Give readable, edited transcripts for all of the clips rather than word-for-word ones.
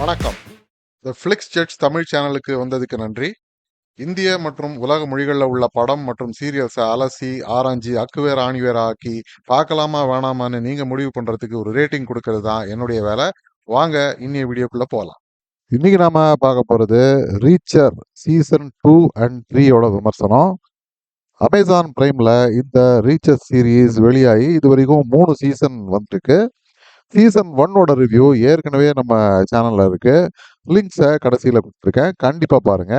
வணக்கம். த ஃபிளிக்ஸ் ஜெட்ஸ் தமிழ் சேனலுக்கு வந்ததுக்கு நன்றி. இந்திய மற்றும் உலக மொழிகளில் உள்ள படம் மற்றும் சீரியல்ஸை அலசி ஆராய்ஞ்சி அக்குவேர் ஆணிவேர் ஆக்கி பார்க்கலாமா வேணாமான்னு நீங்க முடிவு பண்றதுக்கு ஒரு ரேட்டிங் கொடுக்கறது தான் என்னுடைய வேலை. வாங்க இன்னைய வீடியோக்குள்ள போகலாம். இன்னைக்கு நாம பார்க்க போறது ரீச்சர் சீசன் 2 and 3 விமர்சனம். அமேசான் பிரைம்ல இந்த ரீச்சர் சீரீஸ் வெளியாகி இது வரைக்கும் 3 சீசன் வந்துருக்கு. சீசன் 1 ரிவ்யூ ஏற்கனவே நம்ம சேனல்ல இருக்கு. லிங்க்ஸை கடைசியில் கொடுத்துருக்கேன், கண்டிப்பா பாருங்க.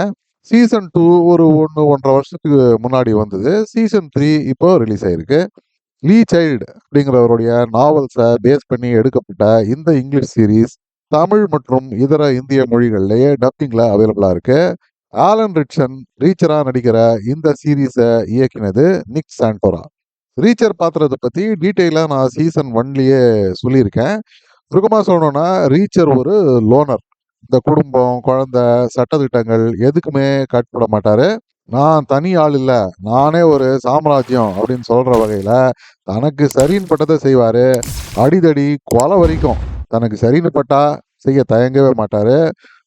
சீசன் 2 ஒரு 1.5 வருஷத்துக்கு முன்னாடி வந்தது. சீசன் 3 இப்போ ரிலீஸ் ஆயிருக்கு. லீ சைல்டு அப்படிங்கிறவருடைய நாவல்ஸை பேஸ் பண்ணி எடுக்கப்பட்ட இந்த இங்கிலீஷ் சீரீஸ் தமிழ் மற்றும் இதர இந்திய மொழிகள்லயே டப்பிங்ல அவைலபிளா இருக்கு. ஆலன் ரிச்சன் ரீச்சரா நடிக்கிற இந்த சீரீஸை இயக்கினது நிக் சாண்டோரா. ரீச்சர் பாத்திரத்தை பத்தி டீட்டெயிலா நான் சீசன் 1லயே சொல்லியிருக்கேன். சுருக்கமா சொல்லணும்னா ரீச்சர் ஒரு லோனர். இந்த குடும்பம், குழந்தை, சட்டதிட்டங்கள் எதுக்குமே கட்டுப்பட மாட்டாரு. நான் தனி ஆள் இல்ல, நானே ஒரு சாம்ராஜ்யம் அப்படின்னு சொல்ற வகையில தனக்கு சரின்னு பட்டதை செய்வாரு. அடிதடி கொலை வரைக்கும் தனக்கு சரின்னு பட்டா செய்ய தயங்கவே மாட்டாரு.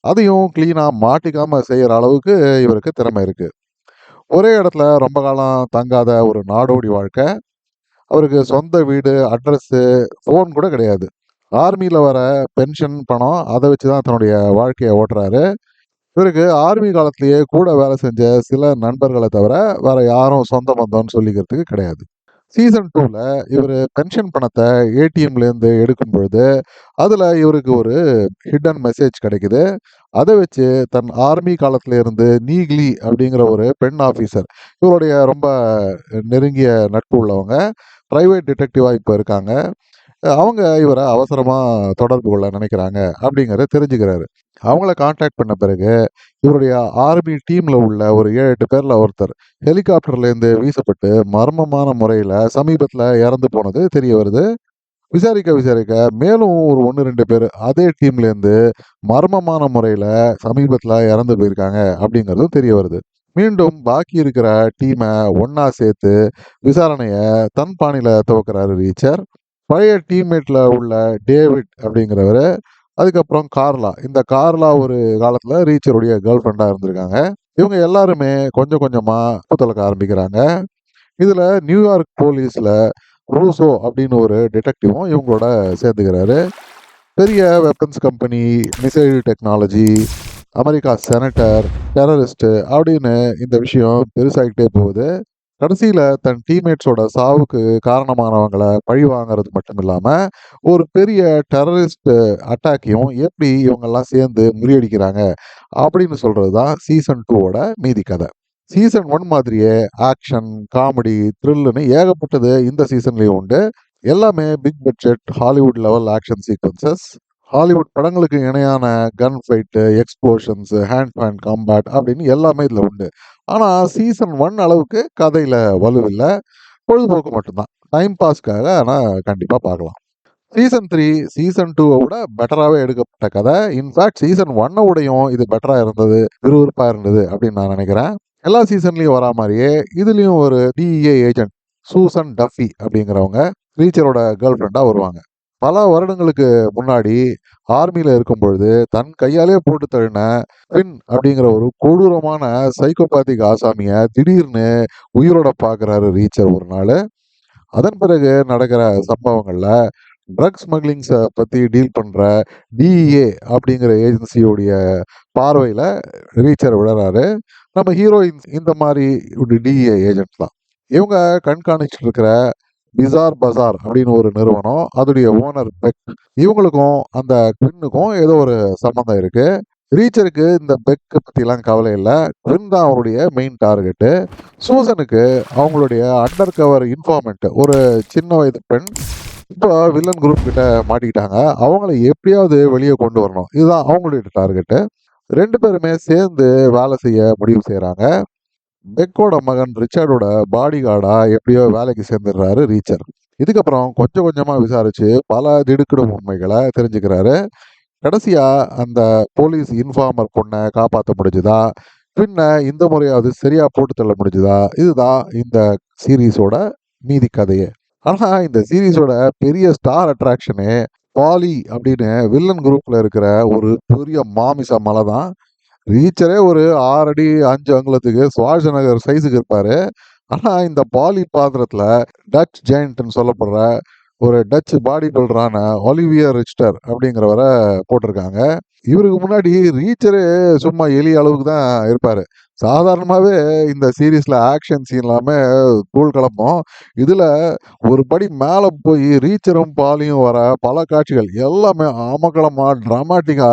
அதையும் கிளீனா மாட்டிக்காம செய்யற அளவுக்கு இவருக்கு திறமை இருக்கு. ஒரே இடத்துல ரொம்ப காலம் தங்காத ஒரு நாடோடி வாழ்க்கை. அவருக்கு சொந்த வீடு, அட்ரஸ், ஃபோன் கூட கிடையாது. ஆர்மியில வர பென்ஷன் பணம் அதை வச்சுதான் தன்னுடைய வாழ்க்கையை ஓட்டுறாரு. இவருக்கு ஆர்மி காலத்திலேயே கூட வேலை செஞ்ச சில நண்பர்களை தவிர வேற யாரும் சொந்த பந்தம்னு சொல்லிக்கிறதுக்கு கிடையாது. சீசன் 2ல இவர் பென்ஷன் பணத்தை ஏடிஎம்ல இருந்து எடுக்கும் பொழுது அதுல இவருக்கு ஒரு ஹிடன் மெசேஜ் கிடைக்குது. அதை வச்சு தன் ஆர்மி காலத்துல இருந்து நீக்லி அப்படிங்கிற ஒரு பெண் ஆபீசர், இவருடைய ரொம்ப நெருங்கிய நட்பு உள்ளவங்க, பிரைவேட் டிடெக்டிவா இப்போ இருக்காங்க. அவங்க இவரை அவசரமா தொடர்பு கொள்ள நினைக்கிறாங்க அப்படிங்கறத தெரிஞ்சுக்கிறாரு. அவங்கள கான்டாக்ட் பண்ண பிறகு இவருடைய ஆர்மி டீம்ல உள்ள ஒரு 7-8 பேர்ல ஒருத்தர் ஹெலிகாப்டர்ல இருந்து வீசப்பட்டு மர்மமான முறையில சமீபத்துல இறந்து போனது தெரிய வருது. விசாரிக்க மேலும் ஒரு 1-2 பேர் அதே டீம்ல இருந்து மர்மமான முறையில சமீபத்துல இறந்து போயிருக்காங்க அப்படிங்கறதும் தெரிய வருது. மீண்டும் பாக்கி இருக்கிற டீமை ஒன்னா சேர்த்து விசாரணைய தன் பாணியில துவக்கிறாரு ரீச்சர். பழைய டீம்மேட்ல உள்ள டேவிட் அப்படிங்கிறவரு, அதுக்கப்புறம் கார்லா. இந்த கார்லா ஒரு காலத்துல ரீச்சருடைய கேர்ள் ஃப்ரெண்டா இருந்திருக்காங்க. இவங்க எல்லாருமே கொஞ்சம் கொஞ்சமா துலக்க ஆரம்பிக்கிறாங்க. இதுல நியூயார்க் போலீஸ்ல ரூசோ அப்படின்னு ஒரு டிடெக்டிவும் இவங்களோட சேர்ந்துக்கிறாரு. பெரிய weapons company, missile technology, America senator, terrorist அப்படின்னு இந்த விஷயம் பெருசாகிட்டே போகுது. கடைசியில தன் டீம்மேட்ஸோட சாவுக்கு காரணமானவங்களை பழி வாங்குறது மட்டும் இல்லாம ஒரு பெரிய டெரரிஸ்ட் அட்டாக்கையும் எப்படி இவங்கெல்லாம் சேர்ந்து முறியடிக்கிறாங்க அப்படின்னு சொல்றதுதான் சீசன் 2 மீதி கதை. சீசன் 1 மாதிரியே ஆக்ஷன், காமெடி, த்ரில்லுன்னு ஏகப்பட்டது இந்த சீசன்லயும் உண்டு. எல்லாமே big budget Hollywood level action sequences. Hollywood படங்களுக்கு இணையான gun fight, explosions, hand to hand combat அப்படின்னு எல்லாமே இதுல உண்டு. ஆனா சீசன் 1 அளவுக்கு கதையில வலுவில்லை, பொழுதுபோக்கு மட்டும்தான், டைம் பாஸ்க்காக. ஆனா கண்டிப்பா பார்க்கலாம். சீசன் 3 சீசன் 2 விட பெட்டராகவே எடுக்கப்பட்ட கதை. இன்ஃபேக்ட் சீசன் 1 உடையும் இது பெட்டரா இருந்தது, விறுவிறுப்பா இருந்தது அப்படின்னு நான் நினைக்கிறேன். எல்லா சீசன்லயும் வரா மாதிரியே இதுலயும் ஒரு டிஇஏ ஏஜென்ட் சூசன் டஃபி அப்படிங்கிறவங்க ரீச்சரோட கேர்ள் ஃப்ரெண்டா வருவாங்க. பல வருடங்களுக்கு முன்னாடி ஆர்மியில இருக்கும் பொழுது தன் கையாலே போட்டு தள்ளின பின் அப்படிங்கிற ஒரு கொடூரமான சைக்கோபாத்திக் ஆசாமிய திடீர்னு உயிரோட பாக்குறாரு ரீச்சர் ஒரு நாள். அதன் பிறகு நடக்கிற சம்பவங்கள்ல ட்ரக் ஸ்மக்லிங்ஸை பத்தி டீல் பண்ற டிஇஏ அப்படிங்கிற ஏஜென்சியோடைய பார்வையில ரீச்சர் விடுறாரு. நம்ம ஹீரோயின் இந்த மாதிரி ஒரு டிஇஏ ஏஜென்ட் தான். இவங்க கண்காணிச்சுட்டு இருக்கிற பிசார் பசார் அப்படின்னு ஒரு நிறுவனம், அதோடைய ஓனர் பெக். இவங்களுக்கும் அந்த குவின்னுக்கும் ஏதோ ஒரு சம்பந்தம் இருக்கு. ரீச்சருக்கு இந்த பெக் பத்திலாம் கவலை இல்லை, குவின் தான் அவருடைய மெயின் டார்கெட்டு. சூசனுக்கு அவங்களுடைய அண்டர் கவர் இன்ஃபார்மெண்ட் ஒரு சின்ன வயது பெண் இப்போ வில்லன் குரூப் கிட்ட மாட்டிக்கிட்டாங்க. அவங்கள எப்படியாவது வெளியே கொண்டு வரணும், இதுதான் அவங்களுடைய டார்கெட்டு. 2 பேருமே சேர்ந்து வேலை செய்ய முடிவு செய்யறாங்க. பெக்கோட மகன் ரிச்சர்டோட பாடி கார்டா எப்படியோ வேலைக்கு சேர்ந்துடுறாரு ரீச்சர். இதுக்கப்புறம் கொஞ்சம் கொஞ்சமா விசாரிச்சு பல திடுக்கிடும் உண்மைகளை தெரிஞ்சுக்கிறாரு. கடைசியா அந்த போலீஸ் இன்ஃபார்மர் பொண்ணை காப்பாற்ற முடிஞ்சுதா, பின்ன இந்த முறையாவது சரியா போட்டு தள்ள முடிஞ்சுதா, இதுதான் இந்த சீரீஸோட மீதி கதையே. ஆனா இந்த சீரீஸோட பெரிய ஸ்டார் அட்ராக்ஷனே பாலி அப்படின்னு வில்லன் குரூப்ல இருக்கிற ஒரு பெரிய மாமிச மலை தான். ரீச்சரே ஒரு 6 அடி 5 அங்குலத்துக்கு ஸ்வார்சனகர் சைஸுக்கு இருப்பாரு. ஆனா இந்த பாலி பாத்திரத்துல டச் ஜெயண்ட்னு சொல்லப்படுற ஒரு டச் பாடி பில்டரான ஒலிவியர் ரிச்டர் அப்படிங்கிறவரை போட்டிருக்காங்க. இவருக்கு முன்னாடி ரீச்சரே சும்மா எளிய அளவுக்கு தான் இருப்பாரு. சாதாரணமாவே இந்த சீரிஸ்ல ஆக்ஷன் சீன் எல்லாமே தூள் கலப்பம். இதுல ஒரு படி மேல போய் ரீச்சரும் பாலியும் வர பல காட்சிகள் எல்லாமே அமர்க்களமா, டிராமாட்டிக்கா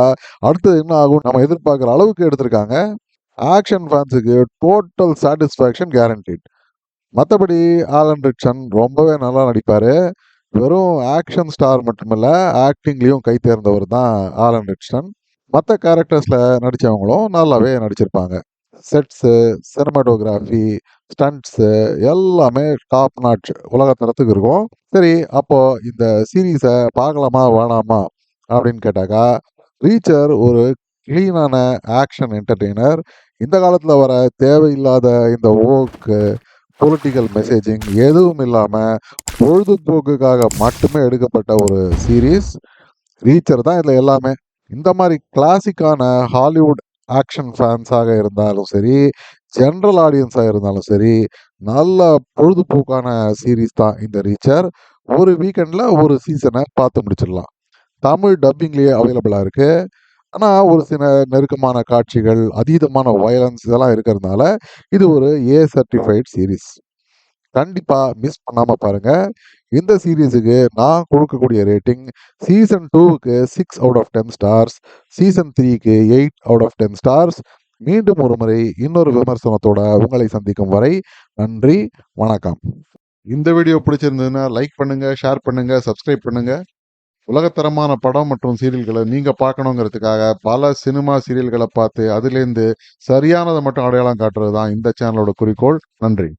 அடுத்தது என்ன ஆகும் நம்ம எதிர்பார்க்குற அளவுக்கு எடுத்திருக்காங்க. ஆக்ஷன் ஃபேன்ஸுக்கு டோட்டல் சாட்டிஸ்ஃபேக்ஷன் கேரண்டீட். மத்தபடி ஆலன் ரிச்சன் ரொம்பவே நல்லா நடிப்பாரு. வெறும் ஆக்ஷன் ஸ்டார் மட்டுமில்ல, ஆக்டிங்லயும் கை தேர்ந்தவர் தான் ஆலன் ரிச்சன். மத்த கேரக்டர்ஸ்ல நடிச்சவங்களும் நல்லாவே நடிச்சிருப்பாங்க. செட்ஸு, சினிமாட்டோகிராஃபி, ஸ்டண்ட்ஸு எல்லாமே டாப் நாட்ச் உலக தரத்துக்கு இருக்கும். சரி, அப்போ இந்த சீரிஸ பார்க்கலாமா, வேணாமா அப்படின்னு கேட்டாக்கா, ரீச்சர் ஒரு கிளீனான ஆக்ஷன் என்டர்டெய்னர். இந்த காலத்துல வர தேவையில்லாத இந்த வோக், பொலிட்டிக்கல் மெசேஜிங் எதுவும் இல்லாம பொழுதுபோக்குக்காக மட்டுமே எடுக்கப்பட்ட ஒரு சீரிஸ். ரீச்சர் தான் இதுல எல்லாமே. இந்த மாதிரி கிளாசிக்கான ஹாலிவுட் ஆக்ஷன் ஃபேன்ஸாக இருந்தாலும் சரி, ஜென்ரல் ஆடியன்ஸா இருந்தாலும் சரி, நல்ல பொழுதுபோக்கான சீரிஸ் தான் இந்த ரீச்சர். ஒரு வீக்கெண்ட்ல ஒரு சீசனை பார்த்து முடிச்சிடலாம். தமிழ் டப்பிங்லயே அவைலபிளா இருக்கு. ஆனா ஒரு சில நெருக்கமான காட்சிகள், அதீதமான வயலன்ஸ் இதெல்லாம் இருக்கிறதுனால இது ஒரு ஏ சர்டிஃபைட் சீரிஸ். கண்டிப்பா மிஸ் பண்ணாம பாருங்க. இந்த சீரிஸுக்கு நான் கொடுக்கக்கூடிய ரேட்டிங் சீசன் 2க்கு 6 அவுட் ஆஃப் 10 ஸ்டார்ஸ், சீசன் 3க்கு 8 அவுட் ஆஃப் 10 ஸ்டார்ஸ். மீண்டும் ஒரு முறை இன்னொரு விமர்சனத்தோட உங்களை சந்திக்கும் வரை நன்றி, வணக்கம். இந்த வீடியோ பிடிச்சிருந்ததுன்னா லைக் பண்ணுங்க, ஷேர் பண்ணுங்க, சப்ஸ்கிரைப் பண்ணுங்க. உலகத்தரமான படம் மற்றும் சீரியல்களை நீங்க பார்க்கணுங்கிறதுக்காக பல சினிமா சீரியல்களை பார்த்து அதுலேருந்து சரியானதை மட்டும் அடையாளம் காட்டுறது தான் இந்த சேனலோட குறிக்கோள். நன்றி.